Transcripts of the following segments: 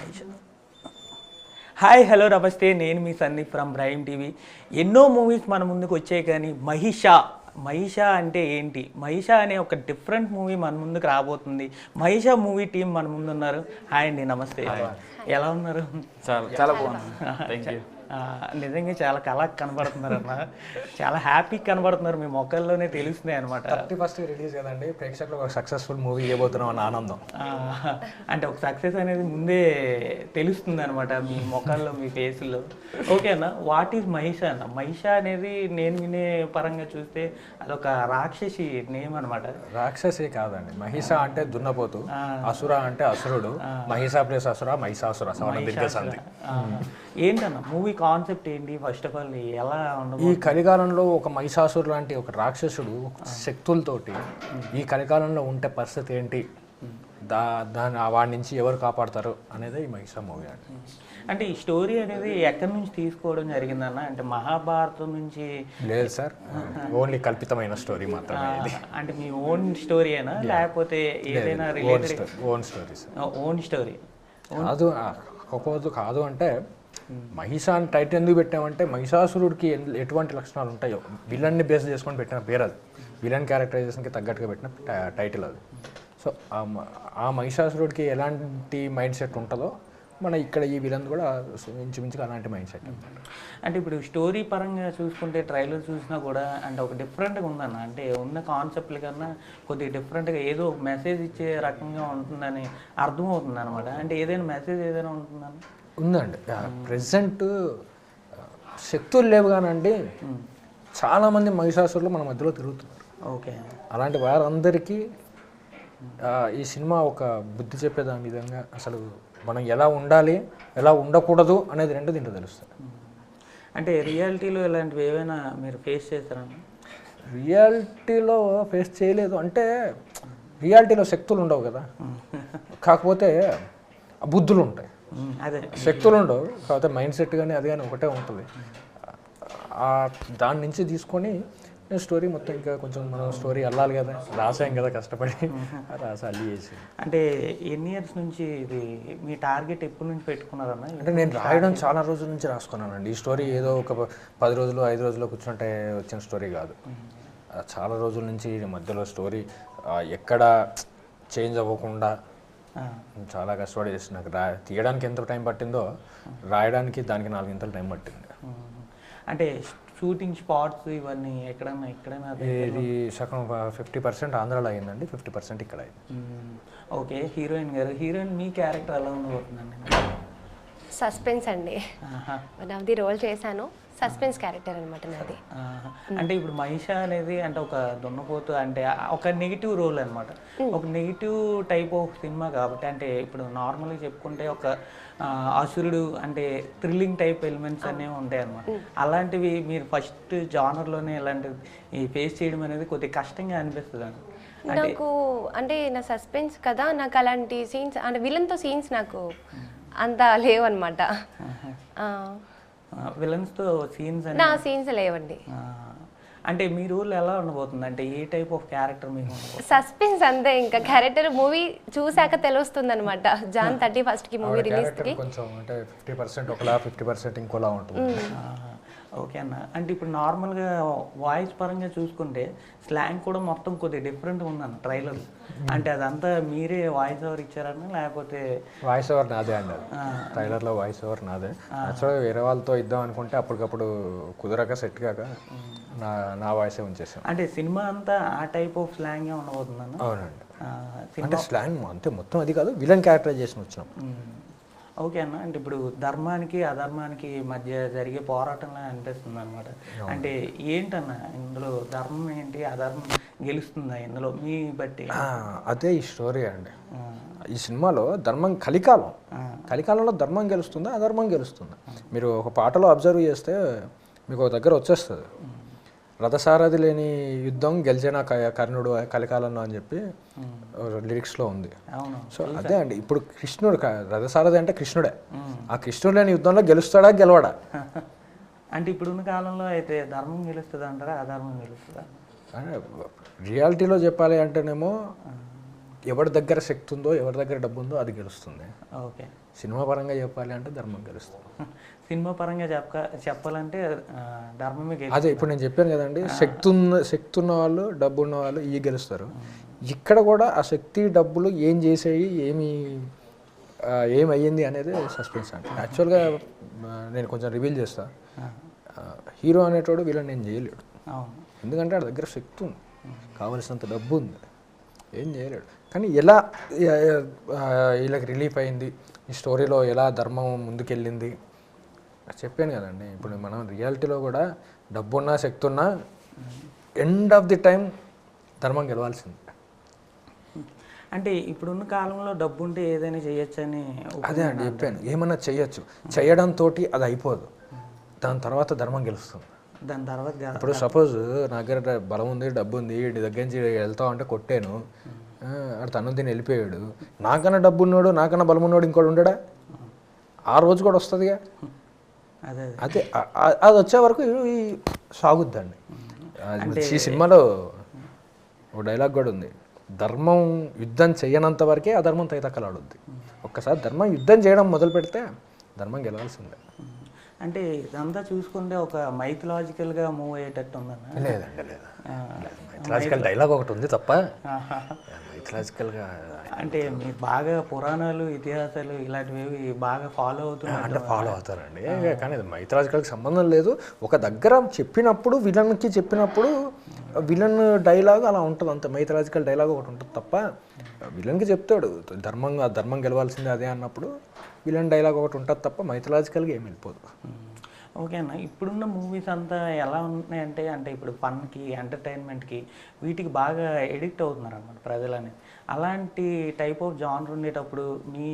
Mahesh. Hi hello నమస్తే, నేను మీ Sunny from prime TV. ఎన్నో మూవీస్ మన ముందుకు వచ్చాయి, కానీ మహిషా అంటే ఏంటి? మహిషా అనే ఒక డిఫరెంట్ మూవీ మన ముందుకు రాబోతుంది. మహిషా మూవీ టీం మన ముందు ఉన్నారు. హాయ్ అండి, నమస్తే. ఎలా ఉన్నారు? చాలా బాగుంది, థ్యాంక్ యూ. నిజంగా చాలా కళకు కనబడుతున్నారు అన్న, చాలా హ్యాపీ కనబడుతున్నారు, మీ మొక్కల్లోనే తెలుస్తుంది అనమాట. 31st రిలీజ్ కదండి, ప్రేక్షకులకు ఒక సక్సెస్ఫుల్ మూవీ ఇవ్వబోతున్నాం అన్న ఆనందం. అంటే ఒక సక్సెస్ అనేది ముందే తెలుస్తుంది అనమాట మీ మొక్కల్లో, మీ ఫేస్లో. ఓకే అన్న, వాట్ ఈజ్ మహిషా అన్న? మహిషా అనేది నేను వినే పరంగా చూస్తే అదొక రాక్షసి నేమ్ అనమాట. రాక్షసి కాదండి, మహిషా అంటే దున్నపోతు, అసుర అంటే అసురుడు, మహిషా ప్లేస్ అసుర, మహిషాసుర. ఏంటన్న మూవీ కాన్సెప్ట్ ఏంటి? ఫస్ట్ ఆఫ్ ఆల్ ఎలా ఉండదు? ఈ కలికాలంలో ఒక మహిషాసురు లాంటి ఒక రాక్షసుడు శక్తులతోటి ఈ కలికాలంలో ఉంటే పరిస్థితి ఏంటి, దాని వాడి నుంచి ఎవరు కాపాడతారు అనేది ఈ మహిషా మూవీ అండి. అంటే ఈ స్టోరీ అనేది ఎక్కడి నుంచి తీసుకోవడం జరిగిందన్న? అంటే మహాభారతం నుంచి? లేదు సార్, ఓన్లీ కల్పితమైన స్టోరీ మాత్రమే. అంటే మీ ఓన్ స్టోరీయేనా, లేకపోతే ఏదైనా related? Own story sir. Own story కాదు అంటే మహిషా అని టైటిల్ ఎందుకు పెట్టామంటే, మహిషాసురుడికి ఎటువంటి లక్షణాలు ఉంటాయో విలన్ని బేస్ చేసుకొని పెట్టిన పేరు అది. విలన్ క్యారెక్టరైజేషన్కి తగ్గట్టుగా పెట్టిన టైటిల్ అది. సో ఆ మహిషాసురుడికి ఎలాంటి మైండ్ సెట్ ఉంటుందో మన ఇక్కడ ఈ విలన్ కూడా ఇంచుమించుగా అలాంటి మైండ్ సెట్ అనమాట. అంటే ఇప్పుడు స్టోరీ పరంగా చూసుకుంటే ట్రైలర్ చూసినా కూడా అంటే ఒక డిఫరెంట్గా ఉందన్న. అంటే ఉన్న కాన్సెప్ట్ల కన్నా కొద్దిగా డిఫరెంట్గా ఏదో మెసేజ్ ఇచ్చే రకంగా ఉంటుందని అర్థమవుతుంది అనమాట. అంటే ఏదైనా మెసేజ్ ఏదైనా ఉంటుందని ఉందండి. ప్రెసెంట్ శక్తులు లేవు కానండి, చాలామంది మహిషాసురులు మన మధ్యలో తిరుగుతున్నారు. ఓకే, అలాంటి వారందరికీ ఈ సినిమా ఒక బుద్ధి చెప్పేదాని విధంగా అసలు మనం ఎలా ఉండాలి, ఎలా ఉండకూడదు అనేది రెండు దీంట్లో తెలుస్తుంది. అంటే రియాలిటీలో ఇలాంటివి ఏవైనా మీరు ఫేస్ చేస్తారని? రియాలిటీలో ఫేస్ చేయలేదు అంటే, రియాలిటీలో శక్తులు ఉండవు కదా, కాకపోతే బుద్ధులు ఉంటాయి. అదే శక్తులు ఉండవు, కాకపోతే మైండ్ సెట్ కానీ అది కానీ ఒకటే ఉంటుంది. దాని నుంచి తీసుకొని నేను స్టోరీ మొత్తం ఇంకా కొంచెం మనం స్టోరీ అల్లాలి కదా, రాసాం కదా కష్టపడి, రాసి అల్లి చేసి. అంటే ఎన్ని ఇయర్స్ నుంచి ఇది మీ టార్గెట్ ఎప్పటి నుంచి పెట్టుకున్నారన్న? అంటే నేను రాయడం చాలా రోజుల నుంచి రాసుకున్నానండి. ఈ స్టోరీ ఏదో ఒక 10 రోజులు 5 రోజుల్లో కూర్చుంటే వచ్చిన స్టోరీ కాదు. చాలా రోజుల నుంచి మధ్యలో స్టోరీ ఎక్కడ చేంజ్ అవ్వకుండా చాలా కష్టపడి చేసి నాకు తీయడానికి ఎంత టైం పట్టిందో రాయడానికి దానికి 4 గంటలు టైం పట్టింది. అంటే షూటింగ్ స్పాట్స్ ఇవన్నీ ఎక్కడైనా ఇది సగం 50% ఆంధ్రాలో అయిందండి, 50% ఇక్కడ అయింది. ఓకే, హీరోయిన్ గారు, హీరోయిన్ మీ క్యారెక్టర్ ఎలా ఉండబోతుందండి? సస్పెన్స్ అండి, వన్ ఆఫ్ ది రోల్ చేశాను. సస్పెన్స్ క్యారెక్టర్ అనమాట నాది. అంటే ఇప్పుడు మహిషా అనేది అంటే ఒక దున్నపోతు, అంటే ఒక నెగిటివ్ రోల్ అనమాట, ఒక నెగిటివ్ టైప్ ఆఫ్ సినిమా కాబట్టి. అంటే ఇప్పుడు నార్మల్గా చెప్పుకుంటే ఒక అసురుడు అంటే థ్రిల్లింగ్ టైప్ ఎలిమెంట్స్ అనేవి ఉంటాయి అన్నమాట. అలాంటివి మీరు ఫస్ట్ జానర్లోనే ఇలాంటివి ఈ ఫేస్ చేయడం అనేది కొద్దిగా కష్టంగా అనిపిస్తుంది అండి. నాకు అంటే నా సస్పెన్స్ కదా, నాకు అలాంటి సీన్స్ అంటే విలన్తో సీన్స్ నాకు అంత లేవన్నమాట. విలన్స్తో సీన్స్ నా సీన్స్ లేవండి. అంటే మీ రోల్ ఎలా ఉండబోతుంది? అంటే ఏ టైప్ ఆఫ్ క్యారెక్టర్ మీకు? సస్పెన్స్ అంతే, ఇంకా క్యారెక్టర్ మూవీ చూసాక తెలుస్తుంది అనమాట. జాన్ 31st మూవీ రిలీజ్కి కొంచెం అంటే 50% ఒకలా 50% ఇంకోలా ఉంటుంది. ఓకే అన్న, అంటే ఇప్పుడు నార్మల్గా వాయిస్ పరంగా చూసుకుంటే స్లాంగ్ కూడా మొత్తం కొద్దిగా డిఫరెంట్గా ఉందన్న ట్రైలర్. అంటే అదంతా మీరే వాయిస్ ఓవర్ ఇచ్చారన్న, లేకపోతే? వాయిస్ ఓవర్ నాదే అండి, అది ట్రైలర్లో వాయిస్ ఓవర్ నాదే. యాక్చువల్గా వేరే వాళ్ళతో ఇద్దాం అనుకుంటే అప్పటికప్పుడు కుదరక సెట్ కాక నా వాయిసే ఉంచేసాం. అంటే సినిమా అంతా ఆ టైప్ ఆఫ్ స్లాంగే ఉండబోతుందన్న? అవునండి, అంటే స్లాంగ్ అంతే మొత్తం అది కాదు, విలన్ క్యారెక్టరైజేషన్ వచ్చినాం. ఓకే అన్న, అంటే ఇప్పుడు ధర్మానికి అధర్మానికి మధ్య జరిగే పోరాటంలా అనిపిస్తుంది అనమాట. అంటే ఏంటన్న ఇందులో ధర్మం ఏంటి, అధర్మం గెలుస్తుందా ఇందులో మీ బట్టి? అదే ఈ స్టోరీ అండి. ఈ సినిమాలో ధర్మం కలికాలంలో ధర్మం గెలుస్తుందా అధర్మం గెలుస్తుందా? మీరు ఒక పాటలో అబ్జర్వ్ చేస్తే మీకు ఒక దగ్గర వచ్చేస్తుంది, రథసారథి లేని యుద్ధం గెలిచిన కర్ణుడు కలికాలంలో అని చెప్పి లిరిక్స్లో ఉంది. సో అదే అండి, ఇప్పుడు కృష్ణుడు రథసారథి అంటే కృష్ణుడే. ఆ కృష్ణుడు లేని యుద్ధంలో గెలుస్తాడా గెలవడా? అంటే ఇప్పుడున్న కాలంలో అయితే ధర్మం గెలుస్తుంది అంటారా, అధర్మం గెలుస్తుందా? రియాలిటీలో చెప్పాలి అంటేనేమో ఎవరి దగ్గర శక్తి ఉందో ఎవరి దగ్గర డబ్బు ఉందో అది గెలుస్తుంది. ఓకే. సినిమా పరంగా చెప్పాలి అంటే ధర్మం గెలుస్తుంది. సినిమా పరంగా చెప్పాలంటే ధర్మమే అదే ఇప్పుడు నేను చెప్పాను కదండి, శక్తి ఉన్న వాళ్ళు డబ్బు ఉన్న వాళ్ళు ఇవి గెలుస్తారు. ఇక్కడ కూడా ఆ శక్తి డబ్బులు ఏం చేసేవి ఏమయ్యింది అనేది సస్పెన్స్ అండి. యాక్చువల్గా నేను కొంచెం రివీల్ చేస్తా. హీరో అనేటోడు వీళ్ళని నేను చేయలేడు, ఎందుకంటే వాడి దగ్గర శక్తి ఉంది, కావలసినంత డబ్బు ఉంది, ఏం చేయలేడు. కానీ ఎలా వీళ్ళకి రిలీఫ్ అయింది, ఈ స్టోరీలో ఎలా ధర్మం ముందుకెళ్ళింది చెప్పాను కదండి. ఇప్పుడు మనం రియాలిటీలో కూడా డబ్బున్నా శక్తి ఉన్నా ఎండ్ ఆఫ్ ది టైం ధర్మం గెలవాల్సింది. అంటే ఇప్పుడున్న కాలంలో డబ్బు ఉంటే ఏదైనా చేయొచ్చని. అదే అండి చెప్పాను, ఏమన్నా చేయొచ్చు, చేయడంతో అది అయిపోదు, దాని తర్వాత ధర్మం గెలుస్తుంది. దాని తర్వాత ఇప్పుడు సపోజ్ నా దగ్గర బలం ఉంది, డబ్బు ఉంది, వీడి దగ్గర నుంచి వెళ్తావు అంటే కొట్టాను, అటు తను దీన్ని వెళ్ళిపోయాడు, నాకన్నా డబ్బు ఉన్నాడు నాకన్నా బలం ఉన్నాడు ఇంకోటి ఉండడా, ఆ రోజు కూడా వస్తుందిగా. అదే అది వచ్చే వరకు సాగుద్దండి. ఈ సినిమాలో ఒక డైలాగ్ కూడా ఉంది, ధర్మం యుద్ధం చేయనంత వరకే అధర్మం తైతక్కలాడుద్ది. ఒక్కసారి ధర్మం యుద్ధం చేయడం మొదలు పెడితే ధర్మం గెలవాల్సిందే. అంటే ఇదంతా చూసుకుంటే ఒక మైథలాజికల్గా మూవ్ అయ్యేటట్టు ఉందన్న. లేదండి లేదు, మైథలాజికల్ డైలాగ్ ఒకటి ఉంది తప్ప మైథలాజికల్గా అంటే మీరు బాగా పురాణాలు ఇతిహాసాలు ఇలాంటివి బాగా ఫాలో అవుతున్నారు అంటే ఫాలో అవుతారండి. కానీ అది మైథలాజికల్కి సంబంధం లేదు. ఒక దగ్గర చెప్పినప్పుడు విలన్కి చెప్పినప్పుడు విలన్ డైలాగ్ అలా ఉంటుంది, అంత మైథలాజికల్ డైలాగ్ ఒకటి ఉంటుంది తప్ప విలన్కి చెప్తాడు ధర్మం గెలవాల్సిందే అదే అన్నప్పుడు విలన్ డైలాగ్ ఒకటి ఉంటుంది తప్ప మైథలాజికల్గా ఏమి వెళ్ళిపోదు. ఓకే అన్న, ఇప్పుడున్న మూవీస్ అంతా ఎలా ఉన్నాయంటే అంటే ఇప్పుడు ఫన్కి ఎంటర్టైన్మెంట్కి వీటికి బాగా ఎడిక్ట్ అవుతున్నారు అన్నమాట ప్రజలని. అలాంటి టైప్ ఆఫ్ జానర్ ఉండేటప్పుడు మీ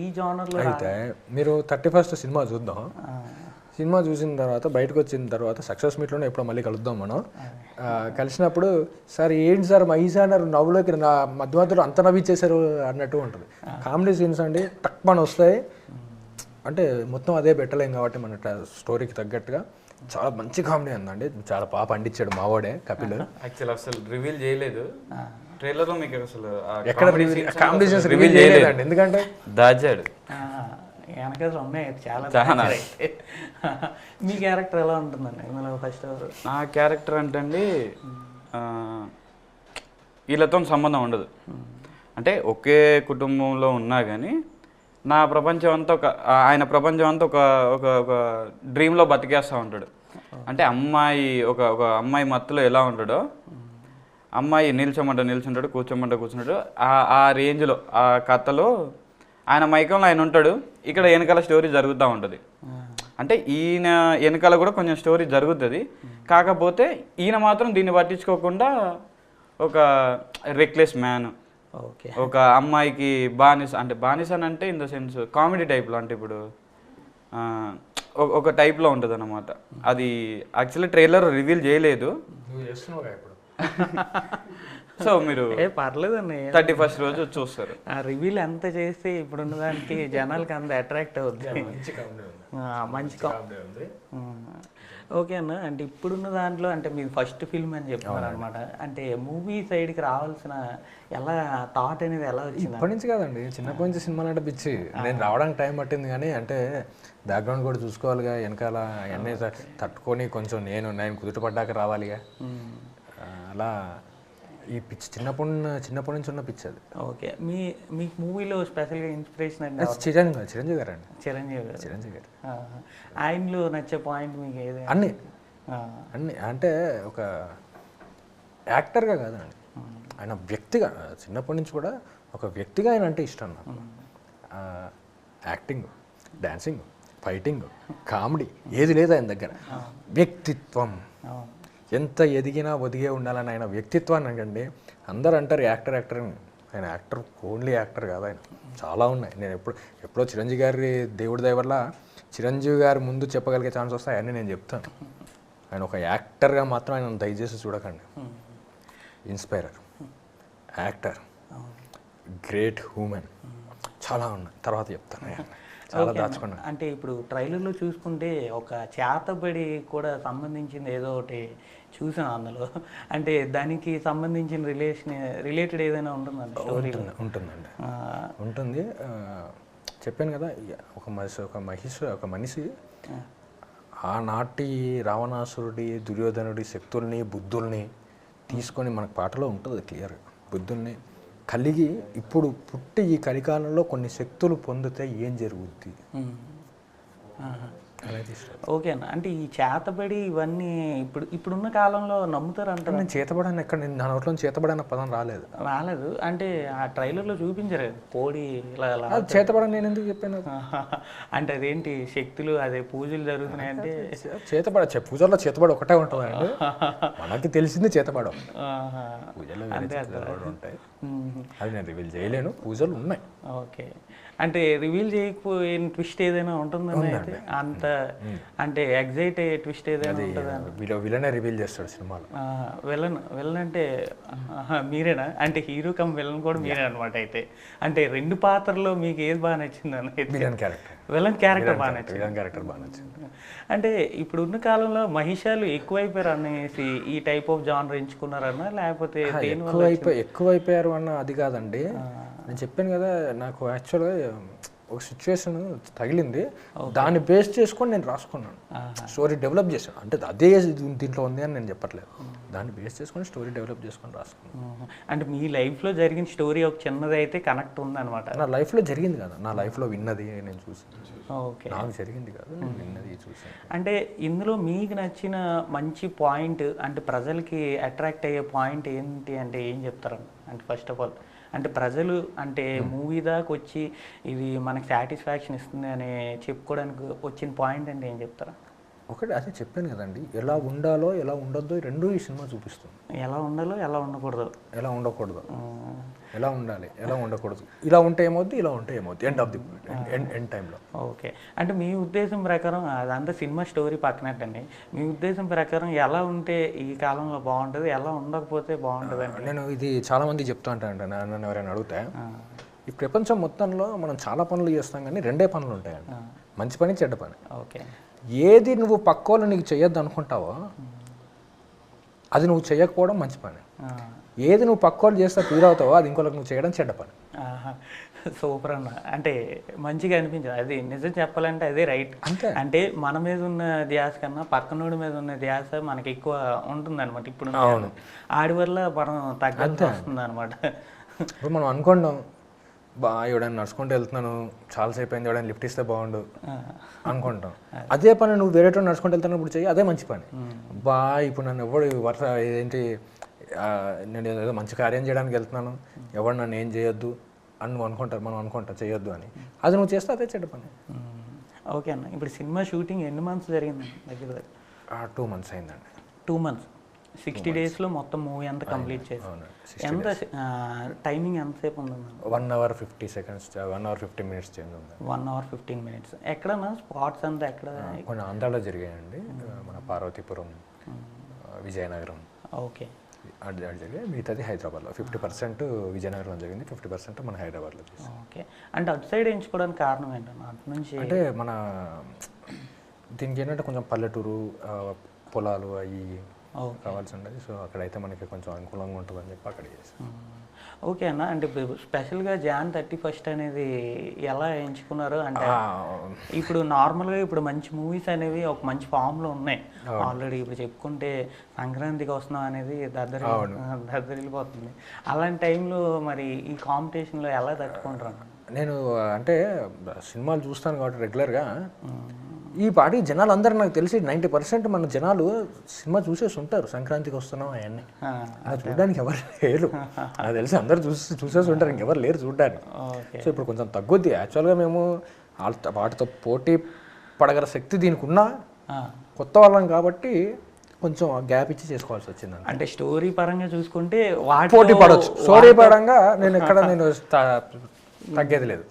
ఈ జానర్లో అయితే మీరు 31st సినిమా చూద్దాం. సినిమా చూసిన తర్వాత బయటకు వచ్చిన తర్వాత సక్సెస్ మీట్లోనే ఎప్పుడో మళ్ళీ కలుద్దాం మనం. కలిసినప్పుడు సార్ ఏంటి సార్ మైసానర్ నవ్వులోకి నా మధ్యలో అంత నవ్విచ్చేశారు అన్నట్టు ఉంటుంది. కామెడీ సీన్స్ అండి టక్మని వస్తాయి, అంటే మొత్తం అదే పెట్టలేం కాబట్టి మన స్టోరీకి తగ్గట్టుగా చాలా మంచి కామెడీ ఉందండి. చాలా బాగా పండించాడు మావాడే కపిల్. యాక్చువల్ అసలు రివీల్ చేయలేదు ట్రైలర్లో, మీకు అసలు ఎక్కడ కామెడీ సీన్స్ రివీల్ చేయలేదండి, ఎందుకంటే దాచాడు. వెనకాల ఉన్నాయి చాలా. మీ క్యారెక్టర్ ఎలా ఉంటుందండి ఇందులో? ఫస్ట్ నా క్యారెక్టర్ అంటే అండి వీళ్ళతో సంబంధం ఉండదు, అంటే ఒకే కుటుంబంలో ఉన్నా కానీ నా ప్రపంచం అంతా ఆయన ప్రపంచం అంతా ఒక డ్రీమ్లో బతికేస్తూ ఉంటాడు. అంటే ఒక అమ్మాయి మత్తులో ఎలా ఉంటాడో, అమ్మాయి నిల్చుంటాడు, కూర్చుంటాడు, ఆ రేంజ్లో ఆ కథలో ఆయన మైకంలో ఆయన ఉంటాడు. ఇక్కడ వెనకాల స్టోరీ జరుగుతూ ఉంటుంది. అంటే ఈయన వెనకాల కూడా కొంచెం స్టోరీ జరుగుతుంది, కాకపోతే ఈయన మాత్రం దీన్ని పట్టించుకోకుండా ఒక రెక్లెస్ మ్యాన్, ఒక అమ్మాయికి బానిస అంటే ఇన్ ద సెన్స్ కామెడీ టైప్లో, అంటే ఇప్పుడు ఒక టైప్లో ఉంటుంది అన్నమాట. అది యాక్చువల్లీ ట్రైలర్ రివీల్ చేయలేదు, సో మీరు పర్లేదండి 31st రోజు చూస్తారు. ఆ రివీల్ ఎంత చేస్తే ఇప్పుడున్న దానికి జనాలకి అంత అట్రాక్ట్ అవుద్ది. మంచి ఓకే అన్న, అంటే ఇప్పుడున్న దాంట్లో అంటే మీరు ఫస్ట్ ఫిల్మ్ అని చెప్తున్నారు అనమాట. అంటే మూవీ సైడ్కి రావాల్సిన ఎలా థాట్ అనేది ఎలా వచ్చింది? ఇప్పటి నుంచి కాదండి, చిన్నప్పటి నుంచి సినిమాలు అంటే పిచ్చి. నేను రావడానికి టైం పట్టింది, కానీ అంటే బ్యాక్గ్రౌండ్ కూడా చూసుకోవాలిగా, వెనకాల అవన్నీ తట్టుకొని కొంచెం నేను కుదుటపడ్డాక రావాలిగా. అలా ఈ పిచ్ చిన్నప్పటి నుంచి ఉన్న పిచ్ అది. ఓకే, మీకు మూవీలో స్పెషల్గా ఇన్స్పిరేషన్ అంటే చిరంజీవి గారు అండి. చిరంజీవి గారు ఆయనలో నచ్చే పాయింట్ మీకు ఏది? అన్నీ అంటే ఒక యాక్టర్గా కాదండి, ఆయన వ్యక్తిగా చిన్నప్పటి నుంచి కూడా ఒక వ్యక్తిగా ఆయన అంటే ఇష్టం నాకు. యాక్టింగ్, డాన్సింగ్, ఫైటింగ్, కామెడీ ఏది లేదు ఆయన దగ్గర. వ్యక్తిత్వం ఎంత ఎదిగినా ఒదిగే ఉండాలని ఆయన వ్యక్తిత్వాన్ని అండి. అందరూ అంటారు యాక్టర్ అని, ఆయన యాక్టర్, ఓన్లీ యాక్టర్ కాదు, ఆయన చాలా ఉన్నాయి. నేను ఎప్పుడో చిరంజీవి గారి దేవుడి దయ వల్ల చిరంజీవి గారి ముందు చెప్పగలిగే ఛాన్స్ వస్తాయి అన్నీ నేను చెప్తాను. ఆయన ఒక యాక్టర్గా మాత్రం ఆయన దయచేసి చూడకండి. ఇన్స్పైరర్, యాక్టర్, గ్రేట్ హ్యూమన్, చాలా ఉన్నాయి, తర్వాత చెప్తాను. చాలా దాచుకున్నా. అంటే ఇప్పుడు ట్రైలర్లో చూసుకుంటే ఒక చేతబడి కూడా సంబంధించింది ఏదో ఒకటి చూసాను అందులో. అంటే దానికి సంబంధించిన రిలేటెడ్ ఏదైనా ఉంటుందండి స్టోరీ? ఉంటుందండి, ఉంటుంది. చెప్పాను కదా, ఒక మనిషి ఆనాటి రావణాసురుడి, దుర్యోధనుడి శక్తుల్ని, బుద్ధుల్ని తీసుకొని మనకు పాటలో ఉంటుంది క్లియర్గా. బుద్ధుల్ని కలిగి ఇప్పుడు పుట్టి ఈ కలికాలంలో కొన్ని శక్తులు పొందితే ఏం జరుగుద్ది అనేది. ఓకే అన్న, అంటే ఈ చేతబడి ఇవన్నీ ఇప్పుడున్న కాలంలో నమ్ముతారంట. నేను చేతబడాను ఎక్కడ, నేను నా నోట్లో చేతబడన్న పదం రాలేదు. అంటే ఆ ట్రైలర్లో చూపించారు కోడి ఇలా చేతబడని నేను ఎందుకు చెప్పాను? అంటే అదేంటి శక్తులు, అదే పూజలు జరుగుతున్నాయంటే చేతబడ పూజల్లో చేతబడ ఒకటే ఉంటుందండి. మనకి తెలిసింది చేతబడ. పూజలు ఉంటాయి, అది నేను రివీల్ చేయలేను. పూజలు ఉన్నాయి. ఓకే, అంటే రివీల్ చేయకపోయిన ట్విస్ట్ ఏదైనా ఉంటుందని అయితే అంత అంటే ఎగ్జైట్ అయ్యే ట్విస్ట్ ఏదైనా ఉంటుందా? విలనే రివీల్ చేస్తాడు సినిమాలో. విలన్ అంటే మీరేనా? అంటే హీరో కమ్ విలన్ కూడా మీరే అనమాట అయితే. అంటే రెండు పాత్రలో మీకు ఏది బాగా నచ్చింది అని? విలన్ క్యారెక్టర్ బాగా నచ్చింది. అంటే ఇప్పుడున్న కాలంలో మహిషాలు ఎక్కువైపోయారు అనేసి ఈ టైప్ ఆఫ్ జానర్ ఎంచుకున్నారన్నా, లేకపోతే ఎక్కువైపోయారు అన్న అది కాదండి. నేను చెప్పాను కదా, నాకు యాక్చువల్గా ఒక సిచ్యువేషన్ తగిలింది, దాన్ని బేస్ చేసుకొని నేను రాసుకున్నాను, స్టోరీ డెవలప్ చేశాను. అంటే అదే దీంట్లో ఉంది అని నేను చెప్పట్లేదు, దాన్ని బేస్ చేసుకొని స్టోరీ డెవలప్ చేసుకొని రాసుకున్నాను. అంటే మీ లైఫ్లో జరిగిన స్టోరీ ఒక చిన్నది అయితే కనెక్ట్ ఉందన్నమాట. నా లైఫ్లో జరిగింది కదా, నా లైఫ్లో విన్నది నేను చూసాను. ఓకే, నాకు జరిగింది కాదు, నేను విన్నది చూసాను. అంటే ఇందులో మీకు నచ్చిన మంచి పాయింట్, అంటే ప్రజలకి అట్రాక్ట్ అయ్యే పాయింట్ ఏంటి అంటే ఏం చెప్తారు? అంటే ఫస్ట్ ఆఫ్ ఆల్ అంటే ప్రజలు అంటే మూవీ దాకా వచ్చి ఇది మనకి సాటిస్ఫాక్షన్ ఇస్తుంది అని చెప్పుకోవడానికి వచ్చిన పాయింట్ అంటే ఏం చెప్తారా? ఒకటి అదే చెప్పాను కదండి, ఎలా ఉండాలో ఎలా ఉండొద్దో రెండూ ఈ సినిమా చూపిస్తుంది. ఎలా ఉండాలో ఎలా ఉండకూడదు, ఎలా ఉండాలి ఎలా ఉండకూడదు, ఇలా ఉంటే ఏమవుద్ది, ఇలా ఉంటే ఏమవుద్ది, ఎండ్ ఆఫ్ ది ఎండ్ టైంలో. ఓకే, అంటే మీ ఉద్దేశం ప్రకారం అదంతా సినిమా స్టోరీ పక్కనట్టండి, మీ ఉద్దేశం ప్రకారం ఎలా ఉంటే ఈ కాలంలో బాగుంటుంది, ఎలా ఉండకపోతే బాగుంటుంది అంటే? నేను ఇది చాలామంది చెప్తూ ఉంటానంట, నన్ను ఎవరైనా అడిగితే, ఈ ప్రపంచం మొత్తంలో మనం చాలా పనులు చేస్తాం కానీ రెండే పనులు ఉంటాయండి, మంచి పని చెడ్డ పని. ఓకే, ఏది నువ్వు పక్కోళ్ళు నీకు చేయొద్దు అనుకుంటావో అది నువ్వు చేయకపోవడం మంచి పని, ఏది నువ్వు పక్కోళ్ళు చేస్తే ఫీల్ అవుతావో అది ఇంకోళ్ళకి నువ్వు చేయడం చెడ్డ పని. సూపర్ అన్న, అంటే మంచిగా అనిపించింది. అది నిజం చెప్పాలంటే అదే రైట్. అంటే మన మీద ఉన్న ధ్యాస కన్నా పక్కనోడి మీద ఉన్న ధ్యాస మనకి ఎక్కువ ఉంటుంది అనమాట. ఇప్పుడు ఆడి వల్ల మనం తగ్గాల్సి వస్తుంది అనమాట. ఇప్పుడు మనం అనుకుంటాం, ఎవడైనా నడుచుకుంటూ వెళ్తున్నాను చాలాసేపు అయింది, ఎవడైనా లిఫ్ట్ ఇస్తే బాగుండు అనుకుంటాం. అదే పని నువ్వు వేరే నడుచుకుంటూ వెళ్తున్నప్పుడు చెయ్యి, అదే మంచి పని. ఇప్పుడు నన్ను ఎవడు ఏంటి, నేను ఏదో మంచి కార్యం చేయడానికి వెళ్తున్నాను, ఎవడు నన్ను ఏం చేయొద్దు అని నువ్వు మనం అనుకుంటాం చేయొద్దు అని, అది నువ్వు చేస్తే అదే చెడ్డ పని. ఓకే అన్న, ఇప్పుడు సినిమా షూటింగ్ ఎన్ని మంత్స్ జరిగింది? దగ్గర 2 months అయిందండి. 2 months, 60 daysలో మొత్తం మూవీ అంతా కంప్లీట్ చేసి ఎంత టైమింగ్ ఎంతసేపు ఉందండి? 1 hour 50 seconds, 1 hour 15 minutes change ఉంది. 1 hour 15 minutes. ఎక్కడన్నా స్పాట్స్ అంతా ఎక్కడ? కొన్ని ఆంధ్రాలో జరిగాయండి, మన పార్వతీపురం, విజయనగరం. ఓకే, అది జరిగాయి. మిగతాది హైదరాబాద్లో 50% విజయనగరంలో జరిగింది, 50% మన హైదరాబాద్లో చేసాం. ఓకే, అంటే అటు సైడ్ ఎంచుకోవడానికి కారణం ఏంటన్నా? అటు నుంచి అంటే మన దీనికి ఏంటంటే కొంచెం పల్లెటూరు, పొలాలు అవి కావాల్సి ఉండేది, సో అక్కడైతే మనకి కొంచెం అనుకూలంగా ఉంటుందని చెప్పి అక్కడ చేసాం. ఓకే అన్న, అంటే ఇప్పుడు స్పెషల్గా Jan 31st అనేది ఎలా ఎంచుకున్నారు? అంటే ఇప్పుడు నార్మల్గా ఇప్పుడు మంచి మూవీస్ అనేవి ఒక మంచి ఫామ్లో ఉన్నాయి ఆల్రెడీ. ఇప్పుడు చెప్పుకుంటే సంక్రాంతికి వస్తున్నాం అనేది దద్దరిల్లిపోతుంది. అలాంటి టైంలో మరి ఈ కాంపిటీషన్లో ఎలా తట్టుకుంటారు? నేను అంటే సినిమాలు చూస్తాను కాబట్టి రెగ్యులర్గా, ఈ పాటి జనాలు అందరూ నాకు తెలిసి 90% మన జనాలు సినిమా చూసేసి ఉంటారు. సంక్రాంతికి వస్తున్నాం అవన్నీ చూడడానికి ఎవరు లేరు, నాకు తెలిసి అందరూ చూసేసి ఉంటారు, ఇంకెవరు లేరు చూడడానికి. సో ఇప్పుడు కొంచెం తగ్గుద్ది. యాక్చువల్గా మేము వాటితో పోటీ పడగల శక్తి దీనికి ఉన్నా కొత్త వాళ్ళం కాబట్టి కొంచెం గ్యాప్ ఇచ్చి చేసుకోవాల్సి వచ్చింది. అంటే స్టోరీ పరంగా చూసుకుంటే పోటీ పడవచ్చు, స్టోరీ పరంగా నేను తగ్గేది లేదు.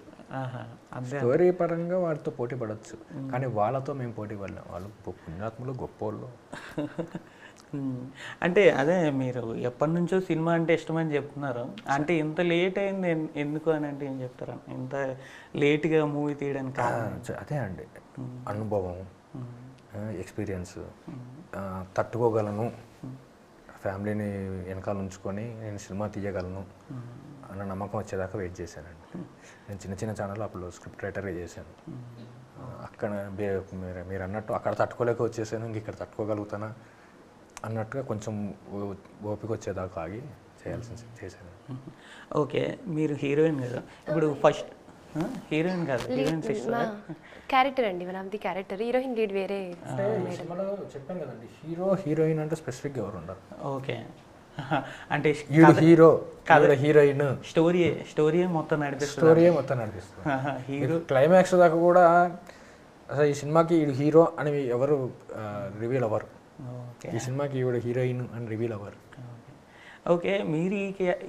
స్టోరీ పరంగా వాటితో పోటీ పడవచ్చు, కానీ వాళ్ళతో మేము పోటీ పడలేం. వాళ్ళు పుణ్యాత్ములు, గొప్పోళ్ళు. అంటే అదే మీరు ఎప్పటి నుంచో సినిమా అంటే ఇష్టమని చెప్తున్నారు, అంటే ఇంత లేట్ అయింది ఎందుకు అని అంటే ఏం చెప్తారు? ఇంత లేట్గా మూవీ తీయడానికి అదే అండి, అనుభవం, ఎక్స్పీరియన్స్, తట్టుకోగలను ఫ్యామిలీని వెనకాల ఉంచుకొని నేను సినిమా తీయగలను అన్న నమ్మకం వచ్చేదాకా వెయిట్ చేశానండి. నేను చిన్న చిన్న ఛానల్లో అప్పుడు స్క్రిప్ట్ రైటర్గా చేశాను. అక్కడ మీరు అన్నట్టు అక్కడ తట్టుకోలేక వచ్చేసాను, ఇంక ఇక్కడ తట్టుకోగలుగుతానా అన్నట్టుగా కొంచెం ఓపిక వచ్చేదాకా ఆగి చేశాను. ఓకే, మీరు హీరోయిన్ కదా, ఇప్పుడు ఫస్ట్ హీరోయిన్ కాదు, హీరోయిన్ సిస్టర్ క్యారెక్టర్ అండి, one of the character. Heroine lead వేరే. సినిమాలో చెప్పాను కదండి, హీరోయిన్ అంటే స్పెసిఫిక్గా ఎవరు ఉండరు. ఓకే, అంటే హీరో హీరోయిన్ స్టోరీ మొత్తం నడిపిస్తుంది. హీరో క్లైమాక్స్ దాకా కూడా అసలు ఈ సినిమాకి ఈడు హీరో అని ఎవరు రివీల్ అవ్వరు. ఈ సినిమాకి ఈవిడ హీరోయిన్ అని రివీల్ అవ్వరు. ఓకే, మీరు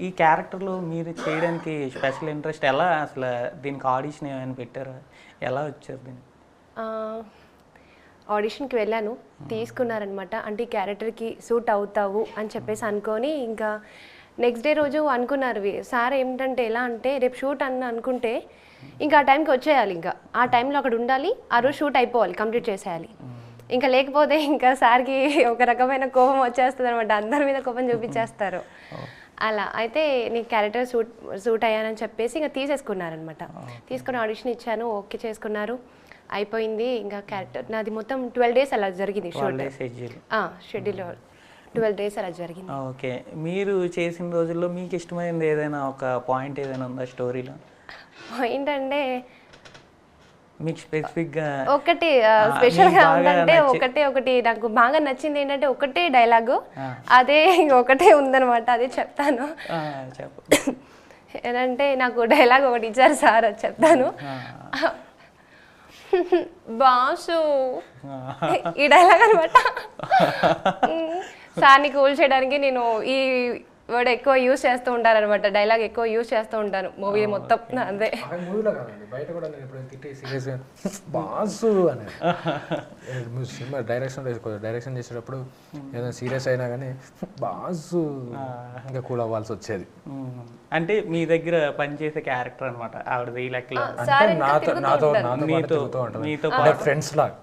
ఈ క్యారెక్టర్లో మీరు చేయడానికి స్పెషల్ ఇంట్రెస్ట్ ఎలా, అసలు దీనికి ఆడిషన్ ఏమైనా పెట్టారా, ఎలా వచ్చారు దీనికి? ఆడిషన్కి వెళ్ళాను, తీసుకున్నారనమాట. అంటే ఈ క్యారెక్టర్కి సూట్ అవుతావు అని చెప్పేసి అనుకొని, ఇంకా నెక్స్ట్ డే రోజు అనుకున్నారు సార్ ఏంటంటే ఎలా అంటే రేపు షూట్ అనుకుంటే ఇంకా ఆ టైంకి వచ్చేయాలి, ఇంకా ఆ టైంలో అక్కడ ఉండాలి, ఆ రోజు షూట్ అయిపోవాలి, కంప్లీట్ చేసేయాలి. ఇంకా లేకపోతే ఇంకా సార్కి ఒక రకమైన కోపం వచ్చేస్తుంది అనమాట, అందరి మీద కోపం చూపించేస్తారు. అలా అయితే నీ క్యారెక్టర్ సూట్ అయ్యానని చెప్పేసి ఇంకా తీసేసుకున్నారనమాట. తీసుకుని ఆడిషన్ ఇచ్చాను, ఓకే చేసుకున్నారు, అయిపోయింది. ఇంకా క్యారెక్టర్ నాది మొత్తం 12 days అలా జరిగింది షెడ్యూల్. 12 days అలా జరిగింది. ఓకే, మీరు చేసిన రోజుల్లో మీకు ఇష్టమైనది ఏదైనా ఒక పాయింట్ ఏదైనా ఉందా స్టోరీలో? పాయింట్ అంటే మీకు స్పెసిఫిక్గా ఒకటి స్పెషల్గా ఉందంటే ఒకటి నాకు బాగా నచ్చింది ఏంటంటే ఒకటే డైలాగు, అదే ఒకటే ఉందనమాట, అదే చెప్తాను. ఏంటంటే నాకు డైలాగ్ ఒకటి ఇచ్చారు సార్, అది చెప్తాను. బాసు, ఈ డైలాగ్ అనమాట. సార్ని కూల్ చేయడానికి నేను ఈ వర్డ్ ఎక్కువ యూజ్ చేస్తూ ఉంటాను అనమాట, డైలాగ్ ఎక్కువ యూజ్ చేస్తూ ఉంటాను మూవీ మొత్తం. అదే మూవీలో కాదండి, బయట కూడా నేను ఎప్పుడైనా తిట్టి సీరియస్గా బాసు అని సినిమా డైరెక్షన్ చేసేటప్పుడు ఏదైనా సీరియస్ అయినా కానీ బాసు ఇంకా కూల్ అవ్వాల్సి వచ్చేది. అంటే మీ దగ్గర పనిచేసే క్యారెక్టర్ అనమాట ఆవిడ ఈ లెక్కలో, మీతో ఫ్రెండ్స్ లాగా.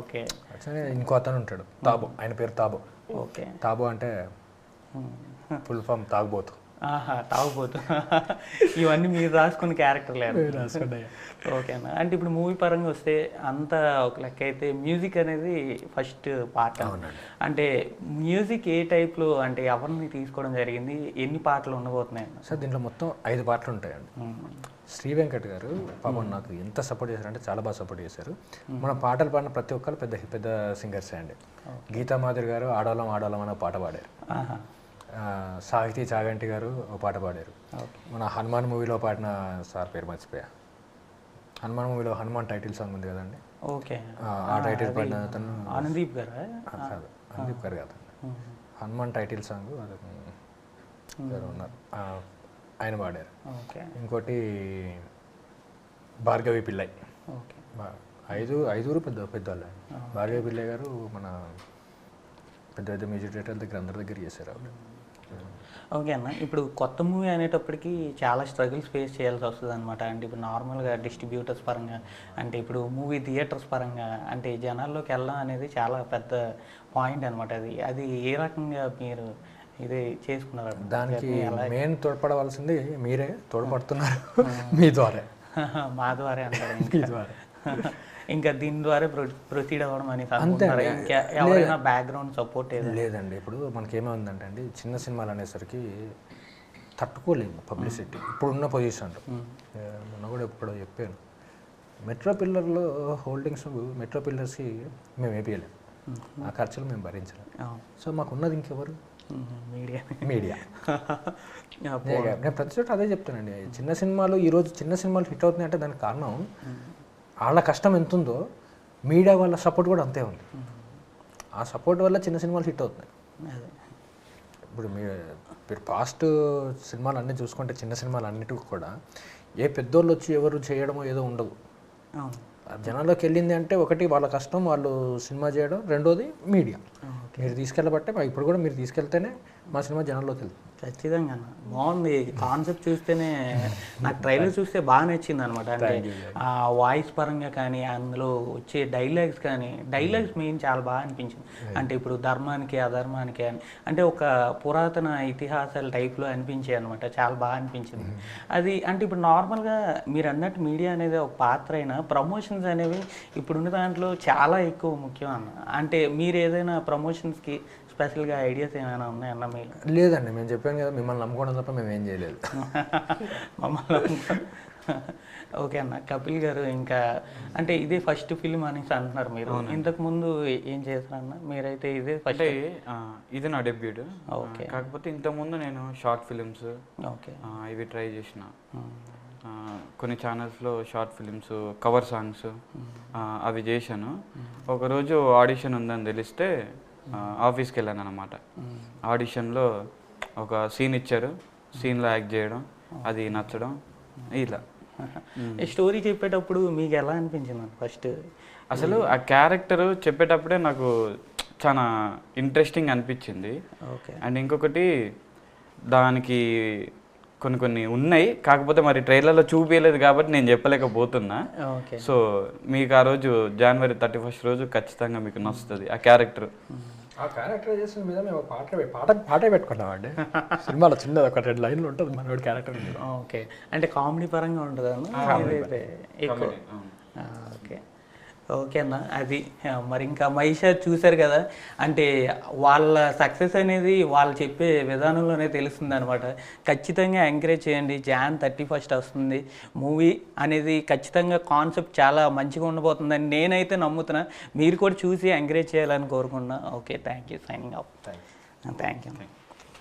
ఓకే, ఇంకో అతను ఉంటాడు తాబో, ఆయన పేరు తాబో. ఓకే, తాబో అంటే ఫుల్ ఫామ్ తాగుబోతు. తాగుబోతు. ఇవన్నీ మీరు రాసుకున్న క్యారెక్టర్ లేదు. ఓకేనా, అంటే ఇప్పుడు మూవీ పరంగా వస్తే అంతా ఒక లెక్క అయితే మ్యూజిక్ అనేది ఫస్ట్ పార్ట్. అంటే మ్యూజిక్ ఏ టైప్లో, అంటే ఎవరిని తీసుకోవడం జరిగింది, ఎన్ని పాటలు ఉండబోతున్నాయి? సార్ దీంట్లో మొత్తం 5 పాటలు ఉంటాయండి. శ్రీ వెంకట్ గారు పాపం నాకు ఎంత సపోర్ట్ చేశారంటే చాలా బాగా సపోర్ట్ చేశారు. మన పాటలు పాడిన ప్రతి ఒక్కరు పెద్ద పెద్ద సింగర్సే అండి. గీతా మాధురి గారు ఆడవాళ్ళం ఆడవాళ్ళం అనే పాట పాడారు. సాహితీ చాగంటి గారు ఒక పాట పాడారు. మన హనుమాన్ మూవీలో పాడిన సార్ పేరు మర్చిపోయా, హనుమాన్ మూవీలో హనుమాన్ టైటిల్ సాంగ్ ఉంది కదండి. ఓకే, ఆ టైటిల్ పాడిన అతను అనుదీప్ గారు కాదు, అనుదీప్ గారు కాదు, హనుమాన్ టైటిల్ సాంగ్ అది ఉన్నారు, ఆయన పాడారు. ఇంకోటి భార్గవి పిల్లై, 5 పెద్దవాళ్ళు. భార్గవి పిల్లై గారు మన పెద్ద పెద్ద మ్యూజిక్ డైరెక్టర్ దగ్గర అందరి దగ్గర చేశారు ఆవిడ. ఓకే అన్న, ఇప్పుడు కొత్త మూవీ అనేటప్పటికి చాలా స్ట్రగుల్స్ ఫేస్ చేయాల్సి వస్తుంది అనమాట. అంటే ఇప్పుడు నార్మల్గా డిస్ట్రిబ్యూటర్స్ పరంగా, అంటే ఇప్పుడు మూవీ థియేటర్స్ పరంగా, అంటే జనాల్లోకి వెళ్ళడం అనేది చాలా పెద్ద పాయింట్ అనమాట. అది ఏ రకంగా మీరు ఇది చేసుకున్నారు? దానికి మెయిన్ తోడ్పడవలసింది మీరే, తోడ్పడుతున్నారు మీ ద్వారా. మా ద్వారా అంటారు, మీ ద్వారా. ఇంకా దీని ద్వారా ప్రొసీడ్ అవ్వడం అని ఇంకా ఎవరైనా బ్యాక్గ్రౌండ్ సపోర్ట్ లేదండి. ఇప్పుడు మనకేమైందంటే అండి, చిన్న సినిమాలు అనేసరికి తట్టుకోలేము పబ్లిసిటీ ఇప్పుడున్న పొజిషన్లో. మొన్న కూడా ఎప్పుడో చెప్పాను, మెట్రో పిల్లర్లో హోల్డింగ్స్ మెట్రో పిల్లర్స్కి మేము వేపియలేము, ఆ ఖర్చులు మేము భరించలేము. సో మాకున్నది ఇంకెవరు? మీడియా. నేను ప్రతి చోట అదే చెప్తానండి, చిన్న సినిమాలు ఈరోజు చిన్న సినిమాలు హిట్ అవుతున్నాయి అంటే దానికి కారణం వాళ్ళ కష్టం ఎంత ఉందో మీడియా వాళ్ళ సపోర్ట్ కూడా అంతే ఉంది. ఆ సపోర్ట్ వల్ల చిన్న సినిమాలు హిట్ అవుతున్నాయి. ఇప్పుడు మీరు పాస్ట్ సినిమాలు అన్నీ చూసుకుంటే చిన్న సినిమాలు అన్నిటికి కూడా ఏ పెద్దోళ్ళు వచ్చి ఎవరు చేయడమో ఏదో ఉండదు. జనాల్లోకి వెళ్ళింది అంటే ఒకటి వాళ్ళ కష్టం, వాళ్ళు సినిమా చేయడం, రెండోది మీడియా. మీరు తీసుకెళ్ళబట్టే ఇప్పుడు కూడా మీరు తీసుకెళ్తేనే మా సినిమా జనాల్లోకి వెళ్తుంది. ఖచ్చితంగా అన్న బాగుంది కాన్సెప్ట్ చూస్తేనే నాకు ట్రైలర్ చూస్తే బాగా నచ్చింది అనమాట. అంటే ఆ వాయిస్ పరంగా కానీ అందులో వచ్చే డైలాగ్స్ కానీ డైలాగ్స్ మెయిన్ చాలా బాగా అనిపించింది. అంటే ఇప్పుడు ధర్మానికి అధర్మానికి అని అంటే ఒక పురాతన ఇతిహాసాల టైప్లో అనిపించాయి అనమాట. చాలా బాగా అనిపించింది అది. అంటే ఇప్పుడు నార్మల్గా మీరు అన్నట్టు మీడియా అనేది ఒక పాత్ర అయినా ప్రమోషన్స్ అనేవి ఇప్పుడున్న దాంట్లో చాలా ఎక్కువ ముఖ్యం అన్న. అంటే మీరు ఏదైనా ప్రమోషన్స్కి స్పెషల్గా ఐడియాస్ ఏమైనా ఉన్నాయన్న మీరు? లేదండి, మేము చెప్పాను కదా మిమ్మల్ని నమ్ముకోవడం తప్ప మేము ఏం చేయలేదు. మమ్మల్ని ఓకే అన్న. కపిల్ గారు ఇంకా అంటే ఇదే ఫస్ట్ ఫిలిం అనేసి అంటున్నారు మీరు. ఇంతకు ముందు ఏం చేస్తారన్న? మీరైతే ఇదే ఫస్ట్? ఇది నా డెబ్యూట్. ఓకే. కాకపోతే ఇంతకుముందు నేను షార్ట్ ఫిలిమ్స్ ఓకే ఇవి ట్రై చేసిన. కొన్ని ఛానల్స్లో షార్ట్ ఫిలిమ్స్, కవర్ సాంగ్స్ అవి చేశాను. ఒకరోజు ఆడిషన్ ఉందని తెలిస్తే ఆఫీస్కి వెళ్ళాను అనమాట. ఆడిషన్లో ఒక సీన్ ఇచ్చారు, సీన్లో యాక్ట్ చేయడం, అది నచ్చడం, ఇలా. స్టోరీ చెప్పేటప్పుడు మీకు ఎలా అనిపించింది ఫస్ట్? అసలు ఆ క్యారెక్టర్ చెప్పేటప్పుడే నాకు చాలా ఇంట్రెస్టింగ్ అనిపించింది. ఓకే. అండ్ ఇంకొకటి దానికి కొన్ని ఉన్నాయి, కాకపోతే మరి ట్రైలర్లో చూపించలేదు కాబట్టి నేను చెప్పలేకపోతున్నా. ఓకే. సో మీకు ఆ రోజు జనవరి 31 రోజు ఖచ్చితంగా మీకు నచ్చుతుంది ఆ క్యారెక్టర్. ఆ క్యారెక్టరైజేషన్ మీద మేము పాటే పెట్టుకున్నామండి సినిమాలో. చిన్నది ఒక 2 లైన్లు ఉంటుంది మన క్యారెక్టర్. ఓకే. అంటే కామెడీ పరంగా ఉంటుందా ఇదైతే ఎక్కువ? ఓకే ఓకే అన్న. అది మరి ఇంకా మహిషా చూశారు కదా, అంటే వాళ్ళ సక్సెస్ అనేది వాళ్ళు చెప్పే విధానంలోనే తెలుస్తుంది అనమాట. ఖచ్చితంగా ఎంకరేజ్ చేయండి. Jan 31 వస్తుంది మూవీ అనేది. ఖచ్చితంగా కాన్సెప్ట్ చాలా మంచిగా ఉండబోతుందని నేనైతే నమ్ముతున్నా. మీరు కూడా చూసి ఎంకరేజ్ చేయాలని కోరుకున్నా. Okay, thank you. Signing off. Thank you.